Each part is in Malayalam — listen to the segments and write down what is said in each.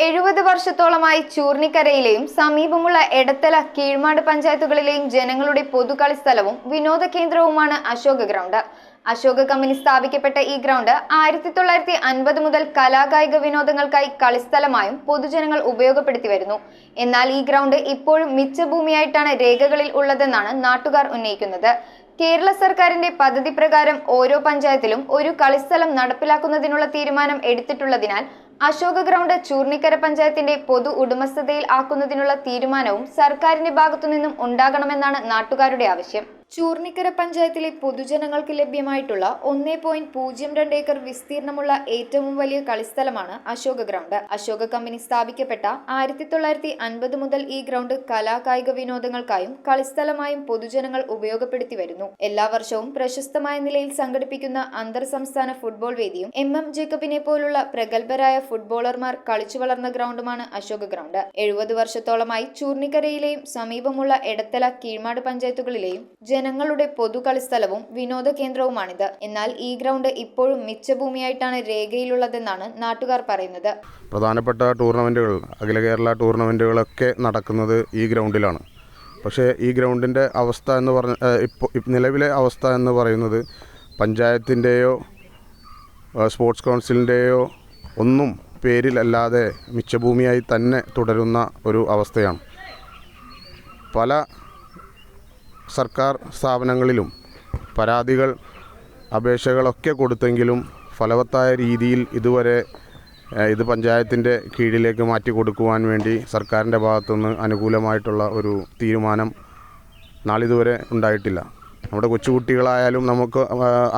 70 വർഷത്തോളമായി ചൂർണിക്കരയിലെയും സമീപമുള്ള എടത്തല, കീഴ്മാട് പഞ്ചായത്തുകളിലെയും ജനങ്ങളുടെ പൊതുകളിസ്ഥലവും വിനോദ കേന്ദ്രവുമാണ് അശോക ഗ്രൗണ്ട്. അശോക കമ്പനി സ്ഥാപിക്കപ്പെട്ട ഈ ഗ്രൗണ്ട് 1950 മുതൽ കലാകായിക വിനോദങ്ങൾക്കായി കളിസ്ഥലമായും പൊതുജനങ്ങൾ ഉപയോഗപ്പെടുത്തി വരുന്നു. എന്നാൽ ഈ ഗ്രൗണ്ട് ഇപ്പോഴും മിച്ചഭൂമിയായിട്ടാണ് രേഖകളിൽ ഉള്ളതെന്നാണ് നാട്ടുകാർ ഉന്നയിക്കുന്നത്. കേരള സർക്കാരിന്റെ പദ്ധതി പ്രകാരം ഓരോ പഞ്ചായത്തിലും ഒരു കളിസ്ഥലം നടപ്പിലാക്കുന്നതിനുള്ള തീരുമാനം എടുത്തിട്ടുള്ളതിനാൽ അശോക ഗ്രൗണ്ട് ചൂർണിക്കര പഞ്ചായത്തിന്റെ പൊതു ഉടമസ്ഥതയിൽ ആക്കുന്നതിനുള്ള തീരുമാനവും സർക്കാരിന്റെ ഭാഗത്തുനിന്നും ഉണ്ടാകണമെന്നാണ് നാട്ടുകാരുടെ ആവശ്യം. ചൂർണിക്കര പഞ്ചായത്തിലെ പൊതുജനങ്ങൾക്ക് ലഭ്യമായിട്ടുള്ള 1.02 ഏക്കർ വിസ്തീർണമുള്ള ഏറ്റവും വലിയ കളിസ്ഥലമാണ് അശോക ഗ്രൗണ്ട്. അശോക കമ്പനി സ്ഥാപിക്കപ്പെട്ട 1950 മുതൽ ഈ ഗ്രൗണ്ട് കലാകായിക വിനോദങ്ങൾക്കായും കളിസ്ഥലമായും പൊതുജനങ്ങൾ ഉപയോഗപ്പെടുത്തി വരുന്നു. എല്ലാ വർഷവും പ്രശസ്തമായ നിലയിൽ സംഘടിപ്പിക്കുന്ന അന്തർ സംസ്ഥാന ഫുട്ബോൾ വേദിയും MM ജേക്കബിനെ പോലുള്ള പ്രഗത്ഭരായ ഫുട്ബോളർമാർ കളിച്ചു വളർന്ന ഗ്രൗണ്ടുമാണ് അശോക ഗ്രൗണ്ട്. 70 വർഷത്തോളമായി ചൂർണിക്കരയിലെയും സമീപമുള്ള എടത്തല, കീഴ്മാട് പഞ്ചായത്തുകളിലെയും ജനങ്ങളുടെ പൊതു കളിസ്ഥലവും വിനോദ കേന്ദ്രവുമാണിത്. എന്നാൽ ഈ ഗ്രൗണ്ട് ഇപ്പോഴും മിച്ചഭൂമിയായിട്ടാണ് രേഖയിലുള്ളതെന്നാണ് നാട്ടുകാർ പറയുന്നത്. പ്രധാനപ്പെട്ട ടൂർണമെന്റുകൾ, അഖില കേരള ടൂർണമെന്റുകളൊക്കെ നടക്കുന്നത് ഈ ഗ്രൗണ്ടിലാണ്. പക്ഷേ ഈ ഗ്രൗണ്ടിൻ്റെ അവസ്ഥ എന്ന് നിലവിലെ അവസ്ഥ എന്ന് പറയുന്നത് പഞ്ചായത്തിൻ്റെയോ സ്പോർട്സ് കൗൺസിലിൻ്റെയോ ഒന്നും പേരിലല്ലാതെ മിച്ചഭൂമിയായി തന്നെ തുടരുന്ന ഒരു അവസ്ഥയാണ്. പല സർക്കാർ സ്ഥാപനങ്ങളിലും പരാതികൾ, അപേക്ഷകളൊക്കെ കൊടുത്തെങ്കിലും ഫലവത്തായ രീതിയിൽ ഇതുവരെ ഇത് പഞ്ചായത്തിൻ്റെ കീഴിലേക്ക് മാറ്റി കൊടുക്കുവാൻ വേണ്ടി സർക്കാരിൻ്റെ ഭാഗത്തുനിന്ന് അനുകൂലമായിട്ടുള്ള ഒരു തീരുമാനം നാളിതുവരെ ഉണ്ടായിട്ടില്ല. നമ്മുടെ കൊച്ചുകുട്ടികളായാലും നമുക്ക്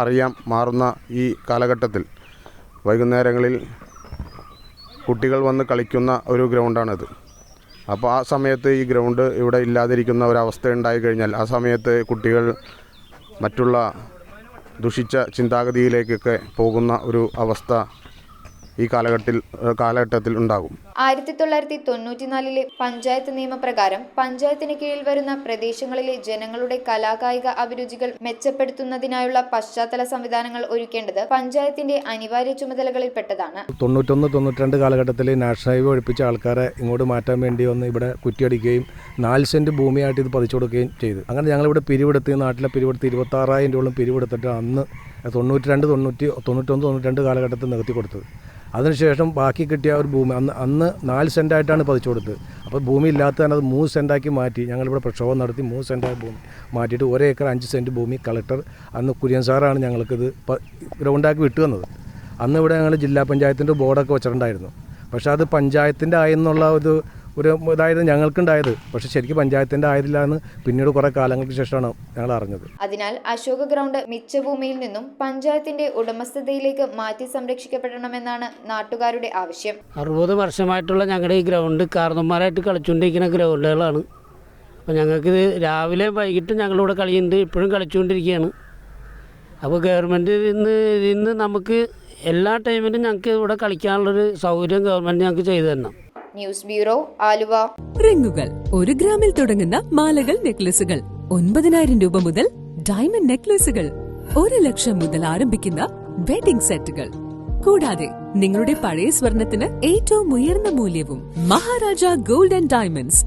അറിയാം, മാറുന്ന ഈ കാലഘട്ടത്തിൽ വൈകുന്നേരങ്ങളിൽ കുട്ടികൾ വന്ന് കളിക്കുന്ന ഒരു ഗ്രൗണ്ടാണിത്. അപ്പോൾ ആ സമയത്ത് ഈ ഗ്രൗണ്ട് ഇവിടെ ഇല്ലാതിരിക്കുന്ന ഒരവസ്ഥ ഉണ്ടായിക്കഴിഞ്ഞാൽ ആ സമയത്ത് കുട്ടികൾ മറ്റുള്ള ദുഷിച്ച ചിന്താഗതിയിലേക്കൊക്കെ പോകുന്ന ഒരു അവസ്ഥ ഈ കാലഘട്ടത്തിൽ ഉണ്ടാകും. 1994 പഞ്ചായത്ത് നിയമപ്രകാരം പഞ്ചായത്തിന് കീഴിൽ വരുന്ന പ്രദേശങ്ങളിലെ ജനങ്ങളുടെ കലാകായിക അഭിരുചികൾ മെച്ചപ്പെടുത്തുന്നതിനായുള്ള പശ്ചാത്തല സംവിധാനങ്ങൾ ഒരുക്കേണ്ടത് പഞ്ചായത്തിന്റെ അനിവാര്യ ചുമതലകളിൽപ്പെട്ടതാണ്. 91-92 കാലഘട്ടത്തിൽ നാഷണൽ ഹൈവേ ഒഴിപ്പിച്ച ആൾക്കാരെ ഇങ്ങോട്ട് മാറ്റാൻ വേണ്ടി വന്ന് ഇവിടെ കുറ്റിയടിക്കുകയും 4 സെന്റ് ഭൂമിയായിട്ട് ഇത് പതിച്ചു കൊടുക്കുകയും ചെയ്തു. അങ്ങനെ ഞങ്ങളിവിടെ പിരിവെടുത്ത്, നാട്ടിലെ പിരിവെടുത്ത് 26,000 രൂപയോളം പിരിവെടുത്തിട്ട് അന്ന് 91-92 കാലഘട്ടത്തിൽ നികത്തി കൊടുത്തത്. അതിനുശേഷം ബാക്കി കിട്ടിയ ഒരു ഭൂമി അന്ന് 4 സെൻറ്റായിട്ടാണ് പതിച്ചു കൊടുത്തത്. അപ്പോൾ ഭൂമി ഇല്ലാത്ത തന്നെ അത് 3 സെൻറ്റാക്കി മാറ്റി. ഞങ്ങളിവിടെ പ്രക്ഷോഭം നടത്തി 3 സെൻറ്റായ ഭൂമി മാറ്റിയിട്ട് 1 ഏക്കർ 5 സെൻറ്റ് ഭൂമി കളക്ടർ, അന്ന് കുര്യൻ സാറാണ് ഞങ്ങൾക്കിത് ഗ്രൗണ്ടാക്കി വിട്ടു തന്നത്. അന്ന് ഇവിടെ ഞങ്ങൾ ജില്ലാ പഞ്ചായത്തിൻ്റെ ബോർഡൊക്കെ വെച്ചിട്ടുണ്ടായിരുന്നു. പക്ഷേ അത് പഞ്ചായത്തിൻ്റെ ആയെന്നുള്ള ഒരു ഇതായത് ഞങ്ങൾക്കുണ്ടായത്. പക്ഷെ ശരിക്കും പഞ്ചായത്തിന്റെ ആയതില്ല എന്ന് പിന്നീട് കുറെ കാലങ്ങൾക്ക് ശേഷമാണ് ഞങ്ങൾ അറിഞ്ഞത്. അതിനാൽ അശോക ഗ്രൗണ്ട് മിച്ചഭൂമിയിൽ നിന്നും പഞ്ചായത്തിന്റെ ഉടമസ്ഥതയിലേക്ക് മാറ്റി സംരക്ഷിക്കപ്പെടണമെന്നാണ് നാട്ടുകാരുടെ ആവശ്യം. 60 വർഷമായിട്ടുള്ള ഞങ്ങളുടെ ഈ ഗ്രൗണ്ട് കാർന്നന്മാരായിട്ട് കളിച്ചുകൊണ്ടിരിക്കുന്ന ഗ്രൗണ്ടുകളാണ്. അപ്പോൾ ഞങ്ങൾക്കിത് രാവിലെ വൈകിട്ട് ഞങ്ങളിവിടെ കളിയുണ്ട്, ഇപ്പോഴും കളിച്ചുകൊണ്ടിരിക്കുകയാണ്. അപ്പോൾ ഗവൺമെൻറ് ഇന്ന് നമുക്ക് എല്ലാ ടൈമിലും ഞങ്ങൾക്ക് ഇവിടെ കളിക്കാനുള്ളൊരു സൗകര്യം ഗവൺമെൻറ് ഞങ്ങൾക്ക് ചെയ്തു തരണം. News bureau, Aluva. റിങ്ങുകൾ 1 ഗ്രാമിൽ തുടങ്ങുന്ന മാലകൾ, നെക്ലസുകൾ 9,000 രൂപ മുതൽ ഡയമണ്ട് നെക്ലസുകൾ 1 ലക്ഷം മുതൽ ആരംഭിക്കുന്ന വെഡിംഗ് സെറ്റുകൾ. കൂടാതെ നിങ്ങളുടെ പഴയ സ്വർണത്തിന് ഏറ്റവും ഉയർന്ന മൂല്യവും മഹാരാജ ഗോൾഡ് ആൻഡ് ഡയമണ്ട്സ്